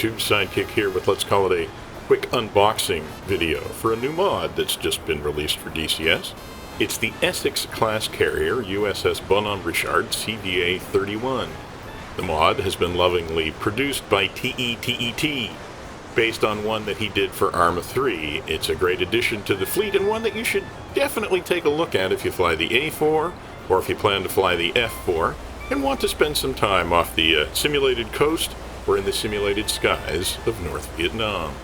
YouTube, Sidekick here with, let's call it, a quick unboxing video for a new mod that's just been released for DCS. It's the Essex class carrier, USS Bon Homme Richard, CVA 31. The mod has been lovingly produced by TETET, based on one that he did for Arma 3. It's a great addition to the fleet and one that you should definitely take a look at if you fly the A4 or if you plan to fly the F4 and want to spend some time off the simulated coast or in the simulated skies of North Vietnam.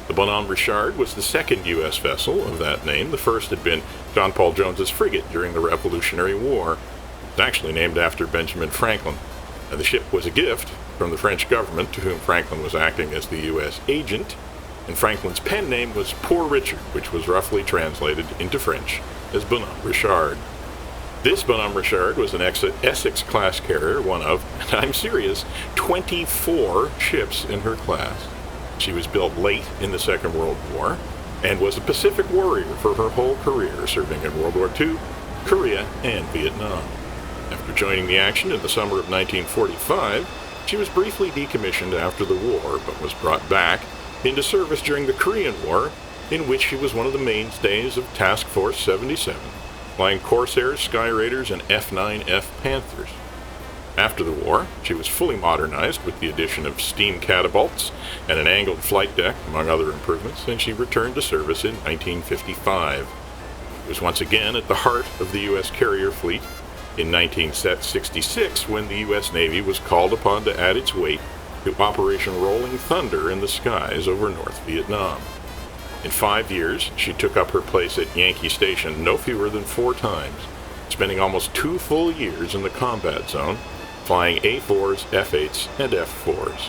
The Bon Homme Richard was the second U.S. vessel of that name. The first had been John Paul Jones's frigate during the Revolutionary War. It's actually named after Benjamin Franklin. Now, the ship was a gift from the French government, to whom Franklin was acting as the U.S. agent, and Franklin's pen name was Poor Richard, which was roughly translated into French as Bon Homme Richard. This Bon Homme Richard was an Essex-class carrier, one of, and I'm serious, 24 ships in her class. She was built late in the Second World War and was a Pacific warrior for her whole career, serving in World War II, Korea, and Vietnam. After joining the action in the summer of 1945, she was briefly decommissioned after the war, but was brought back into service during the Korean War, in which she was one of the mainstays of Task Force 77, flying Corsairs, Sky Raiders, and F-9F Panthers. After the war, she was fully modernized with the addition of steam catapults and an angled flight deck, among other improvements, and she returned to service in 1955. It was once again at the heart of the U.S. carrier fleet in 1966 when the U.S. Navy was called upon to add its weight to Operation Rolling Thunder in the skies over North Vietnam. In 5 years, she took up her place at Yankee Station no fewer than 4 times, spending almost 2 full years in the combat zone, flying A4s, F8s, and F4s.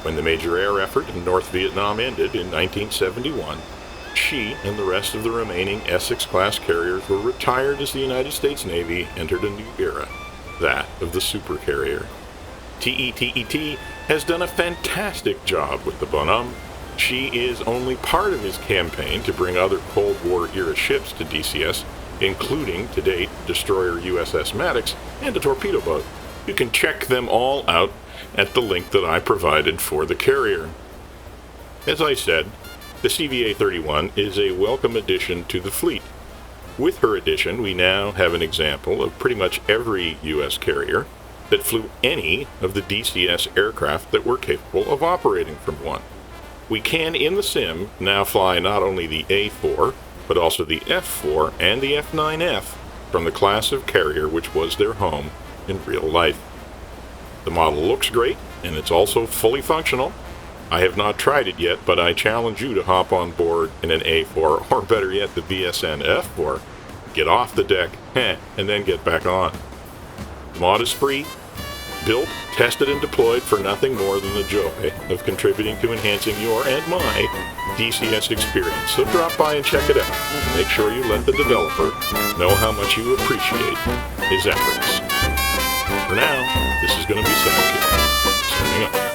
When the major air effort in North Vietnam ended in 1971, she and the rest of the remaining Essex-class carriers were retired as the United States Navy entered a new era, that of the supercarrier. TETET has done a fantastic job with the Bon Homme. She is only part of his campaign to bring other Cold War-era ships to DCS, including, to date, destroyer USS Maddox and a torpedo boat. You can check them all out at the link that I provided for the carrier. As I said, the CVA 31 is a welcome addition to the fleet. With her addition, we now have an example of pretty much every U.S. carrier that flew any of the DCS aircraft that were capable of operating from one. We can, in the sim, now fly not only the A4, but also the F4 and the F9F from the class of carrier which was their home in real life. The model looks great, and it's also fully functional. I have not tried it yet, but I challenge you to hop on board in an A4, or better yet, the VSN F4, get off the deck, and then get back on. The mod is free, built, tested, and deployed for nothing more than the joy of contributing to enhancing your and my DCS experience. So drop by and check it out, and make sure you let the developer know how much you appreciate his efforts. For now, this is going to be Sidekick, signing off.